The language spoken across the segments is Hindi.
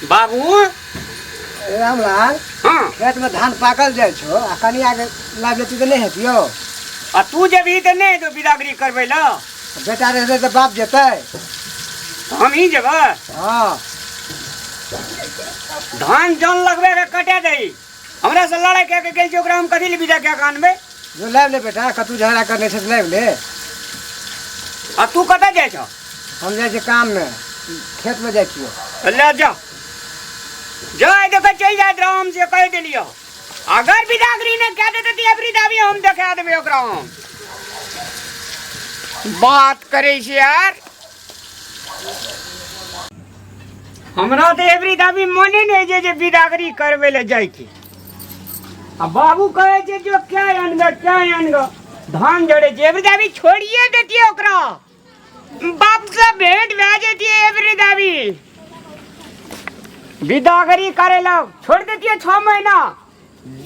बाबू रामलाल हाँ खेत में धान पाकल जाए छो आ कनी आगे लाग जेती तो नहीं हेतियो आ तू जब ही तो नहीं तो बिदागरी करबे ला बेटा रहे तो बाप जेते हम ही जब हां धान जन लगबे के कटे दे हमरा से लड़ाई के गेल ओकरा हम कथि ले बिदा के कानबे जो लाव ले बेटा कतू झगड़ा करने से लाव ले आ तू कत जाय छ हम जाए छे काम में खेत में जाए छियो ले जा जाए देखे चल जाए राम से कह दिलियो अगर बिदागरी ने कह देते ती अबरी दावी हम देखा देबे ओकरा हम बात करे छी यार हमरा तो एवरी दावी मने नहीं जे बिदागरी करबे ले जाय की आ बाबू कहे छे जो क्या अनगा धान जड़े जे एवरी दावी छोड़िए देती ओकरा बाप से भेंट भे जेती एवरी दावी बिदागरी करेला छोड़ देती है 6 महीना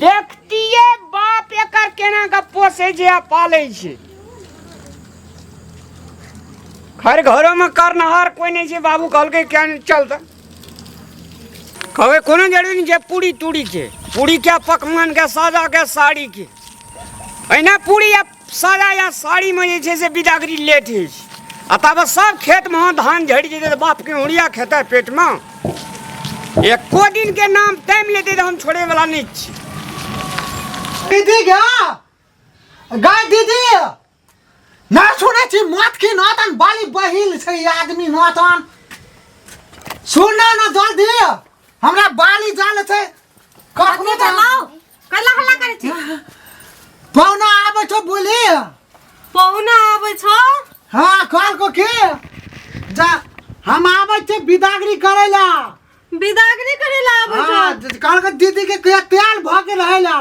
देखती है बाप एकर केना का पोसे जे पाले छे हर घरों में करनहार कोई नहीं छे बाबू कहल के क्या चलता कहे कोनो जरूरी नहीं जे पूरी तूड़ी के पूरी क्या पकवान के साजा के साड़ी के एना पूरी या साजा या साड़ी में जे छे से बिदागरी लेट है आ तब सब खेत में धान झड़ जेते तो बाप के उड़िया खेता पेट में एको दिन के नाम टाइम लेते तो हम छोड़े वाला नहीं छी दीदी गाय दीदी ना सुने छी मत की नातन बाली बहिल छै आदमी नातन सुनना ना जल्दी हमरा बाली जाल छै कखनो चलाओ कला हल्ला करे छी पौना आबै छो बोली पहुना आबै छ हां कल को के जा हम आबै छै बिदागरी करैला बिदागरी करेला आबै छ हां कल के दीदी के तेल भ के रहेला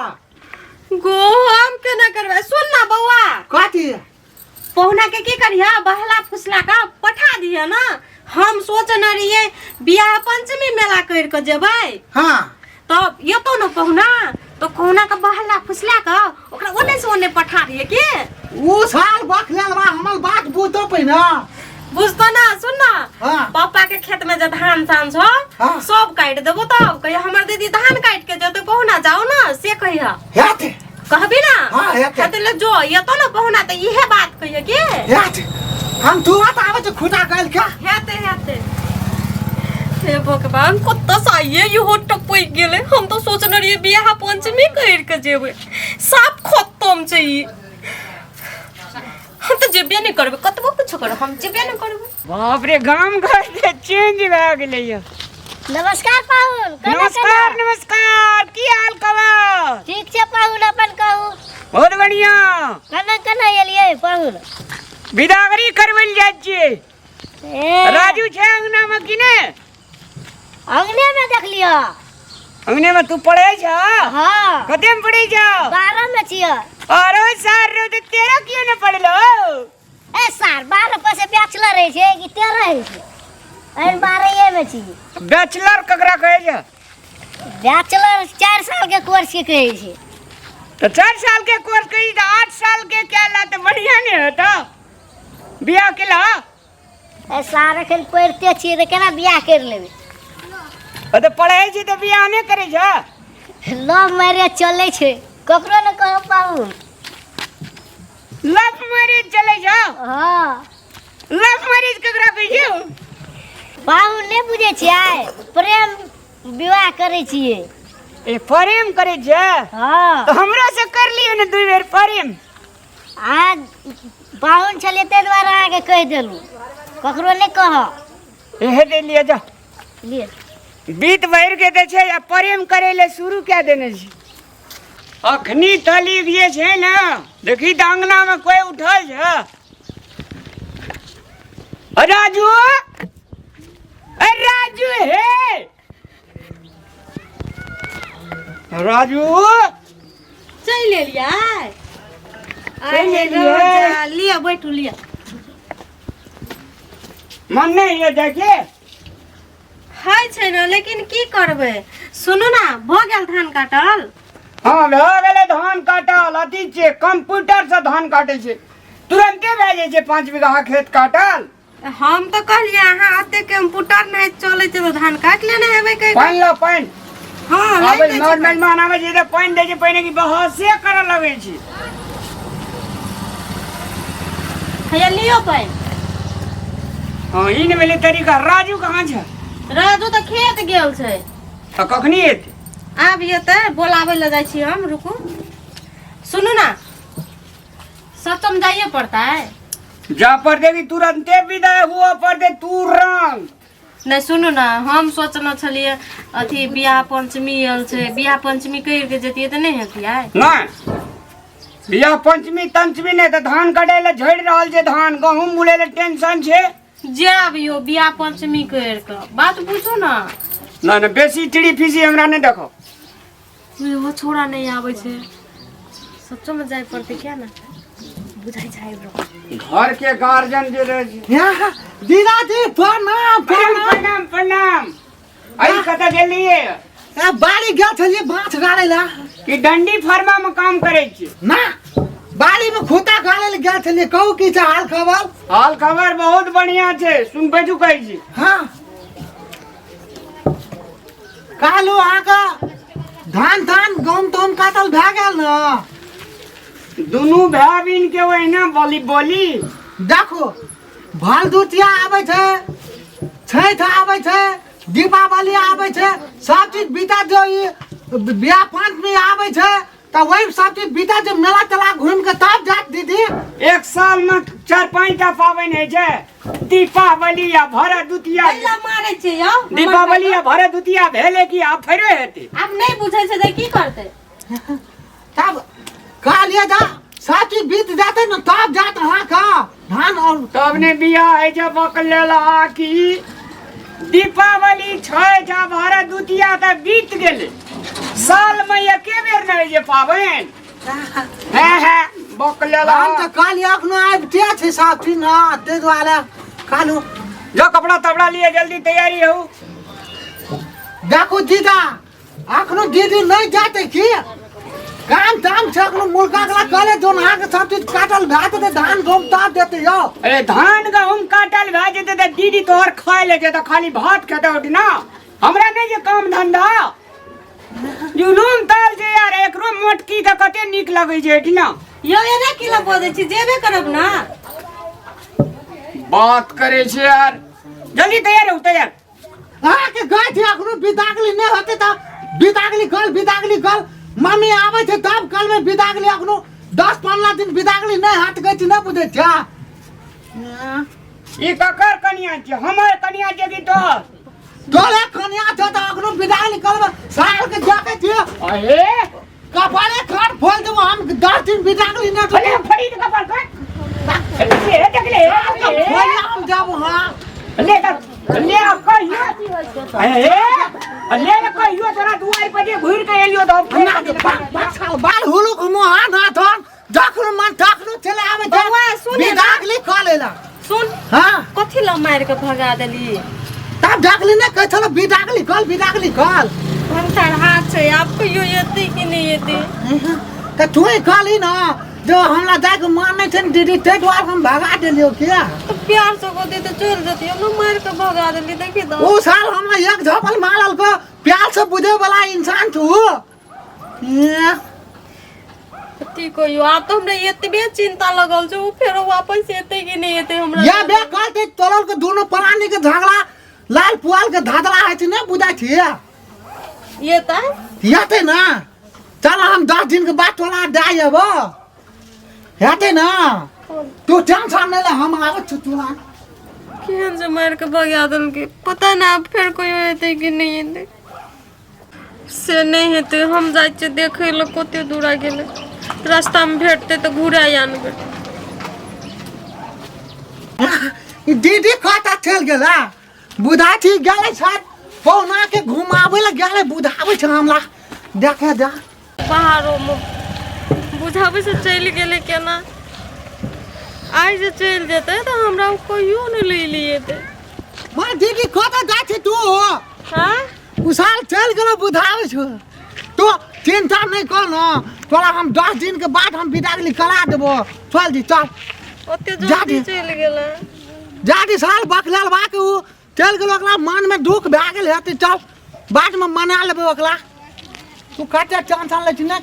गो हम केना करबे सुन ना बौआ कथी पहुना के की करिया बहला फुसला का पठा दिया ना हम सोचना रहिए बियाह पंचमी मेला कर के जेबै हां तो ये तो न पहुना तो कोना का बहला फुसला का ओकरा ओने से ओने पठा दिए के उ साल बखलेल बा हमर बात बुझतो पहिना बुझतो ना सुन ना हां पापा के खेत में जे धान सान छ हाँ। सब काट देबो तो कहिया हमर दीदी धान काट के जते पहुना जाओ ना से कहिया हेते कहबी ना हाँ, हेते ले जो ये तो ना पहुना तो इहे बात कहिए के हेते हम तुरंत आबै छ खुटा गइल का हेते हे भगवान कत्ता साइए ये हो टपई गेले हम तो सोचने रहिए बियाह पंचमी कर के जेबै सब खत्म छै ई हम तो जेबे नहीं करबे कतबो कुछ कर हम जेबे नहीं करबे बाप रे गांव घर से चेंज भ गेलै ये नमस्कार पाहुन नमस्कार की हाल खबर ठीक छे पाहुन अपन कहू बहुत बढ़िया कना एलिए पाहुन बिदागरी करवल जाय छियै ए राजू छै अंगना में कि ने अंगने में देख लियो अंगने में तू पढ़े छ हां कते में पढ़े छ 12 में छियो अरे सर रे तो तेरा क्यों न पढ़लो ए सर 12 पर से बैचलर है छे कि 13 है छे एन 12 में छी बैचलर ककरा कहे छ बैचलर 4 साल के कोर्स के कहे छे तो 4 साल के कोर्स करी तो 8 साल के क्या ला तो बढ़िया नहीं होता बियाह केला ए सर एखन पढ़ते छी तो केना बियाह कर लेबे तो पढ़े छी तो बियाह नहीं करे छ लव मैरिज चले छे ककरो न कह पाहुन लव मैरिज चले छ हां लव मैरिज ककरा कहे छ पाहुन ने बुझे छियै प्रेम विवाह करे छियै ए प्रेम करे छ हां तो हमरा से कर लियो ने 2 बेर प्रेम आज पाहुन छले ते द्वारा आगे कह देलू ककरो ने कह एहे दे लिया जा लिए बीत भर के दे छै या प्रेम करे ले शुरू क्या देने छी अखनी तली ये छै ना देखी दांगना में कोई उठल छ राजू राजू हे राजू चल ले लिया चल ले लिया लिया बैठू लिया मन नहीं ये देखे हाय छै ना लेकिन की करबे सुनो ना भ गेल धान काटल हाँ भए गेलै धान काटल अथी छै कंप्यूटर से धान काटे छै तुरंते भए जाइ छै 5 बीघा खेत काटल हम तो कहलिए अहाँ आते कंप्यूटर नहीं चले तो धान काट लेने हेबे के पाइन लो पाइन हां आबे नॉर्मल मान आबे जे त पाइन दे छै पहिने की बहसे कर लगे छी हैया लियो पाइन। हां ई ने भेले तरीका। राजू कहाँ छै? राजू तो खेत गेल छै। त कखनी एते? आब येते बोलावे ले जाई छी हम। रुकू सुनू ना, सचम जाइए पड़ता है। जा पर देवी तुरंते विदा हुआ पर दे तुरंत। नहीं सुनू ना, हम सोचना छलिए अथी बियाह पंचमी आयल छै, बियाह पंचमी कर के जतिए त नहीं हेतिए। नहीं बियाह पंचमी तंचमी नहीं त धान कटे ले झड़ रहल छै, धान गहूम बुले ले टेंशन छै। जाब यो बियाह पंचमी कर के बात पूछो ना। ना ना बेसी टिड़ी फीसी हमरा नहीं देखो। वो छोड़ा नहीं आवे छै, सच्चो में जाय पड़ते क्या ना बुझाई जाए ब्रो। घर के गार्जियन जे रहे छै। यहाँ दीदाजी प्रणाम प्रणाम। प्रणाम प्रणाम। आई कत गेलिए? आ बाड़ी गेल छलिए बाँस गाड़े ला। कि डंडी फर्मा में काम करे छी? ना बाड़ी में खूटा गाड़े ले गेल छलिए। कहू की छै हाल खबर? हाल खबर बहुत बढ़िया छै, सुन बेजू कहै छी। हाँ कालू आका धान धान गहूम तहूम काटल भए गेल न। दुनू भाई बहन के ओहिना बोली बोली। देखो भरदुतिया आबै छै, छठ आबै छै, दीपावली आबै छै, सब चीज बीता जो ई बियाह पंचमी आबै छै त वही सब चीज बीता जो मेला तेला घूम के तब जात दीदी। एक साल में 4-5 टा पाबनि है छै। दीपावली या भरदुतिया। कैला मारे छै यो? दीपावली या भरदुतिया भेले कि आ फेरे हेते। अब नहीं बुझे छै त की करते? तब कहलिए जा सब चीज बीत जाते न तब जात हाँ का धान और तब ने बियाह है जब बकलेला कि दीपावली छठ आ भरदुतिया त बीत गेले। साल में एके बेर नहीं जे पाबनि है बकलेला। हम त कहलिए अखनो आबिते छै सब चीज ना ते दुआरे कालू जो कपड़ा तपड़ा लिए जल्दी तैयारी हो। देखो दीदा अखनो दीदी नहीं जाते की काम ताम छै अखनो मुर्गा गला कले जोन अहाँ के सब चीज काटल भए जेते धान गहूम ताप देते यो। अरे धान गहूम काटल भए जेते त दीदी तोहर खाए ले जेते, खाली भात खेते उठ ना। हमरा नहीं जे काम धंधा जुलूम ताल छै यार। एकरो मोटकी त कते नीक लगे छै कि ना। यो एना किला बोले छी, जेबे करब ना। बात करे छै यार। जल्दी तैयार हो तैयार। अहाँ के गए थे अखनो बिदागली नहीं होते त बिदागली कल मम्मी आवे छै तब कल में बिदागली अखनो 10-15 दिन बिदागली नहीं हाथ गए छी नहीं बुझे छा। ई ककर कनिया छै? हमर कनिया छै कि तोहर? तोरे कन्या छ त अखनो बिदागली कल में साल के जाके छी अरे कपाले काट फोड़ देबो हम 10 दिन बिदागली नहीं फड़ी तो फड़ी के कपर कर। ले देखले फोड़ हम जाबो। हां ले ले कहियो ले कहियो तोरा दुआर पर जे घुर के एलियो त ना के बाल हुलु को मुहा ना थन देखनु मन takनु चले आवे बौआ, सुन ने। बिदागली कलेला। सुन हां कथी ल मार के भगा देली? तब डागली ने कहै छलो बिदागली कल भंटार हाथ छै, आप कहियो एते कि नहीं एते? त तू ही कहली ना जो हमरा जाय के मान नहीं छन दीदी ते द्वार हम भगा देलियो किया। तो प्यार से को दे तो चल जती, हम मार के भगा देली। देखी तो ओ साल हमरा एक झपल मारल को प्यार से बुझे वाला इंसान तू। कथी कहियो? आप तो हमरा एतबे चिंता लगल छै, फेर वापस एते कि नहीं एते हमरा। या बे कहते तोलल के दोनों प्राणी के झगड़ा लाल पुआल के धादला है छी नहीं बुझाय छी। ये ता हेते ना चल हम 10 दिन के बाद तोला दे आबो हेते ना। तू टेंशन नहीं ले हम आवत छी तोला। केहन से मार के भगा देल के पता ना अब फिर कोई एते कि नहीं एते। से नहीं हेते हम जाय छै देखे ल कते दूरा गेले, रास्ता में भेटते तो घुरा आनबे। दीदी खाता चल गेला बुधा थी गेले छत पौना के घुमावे ला गेले बुधावे छ हमरा देखे जा पहाड़ों में बुझावे से चल गेले केना। आज जे चल जेते तो हमरा कहियो नहीं ले लिए थे। मां दीदी खाता जाछी तू हां उसाल चल गेला बुधावे छ तो चिंता नहीं कर ना। तोरा हम 10 दिन के बाद हम बिदागली करा देबो। चल जी चल ओते जा जल्दी दे। चल गेला। जाति साल बकलाल बा के उ चल गेल ओकरा मन में दुख भए गेल हेतै चल बाद में मना लेबै ओकरा तू कते टेंशन ले छी ने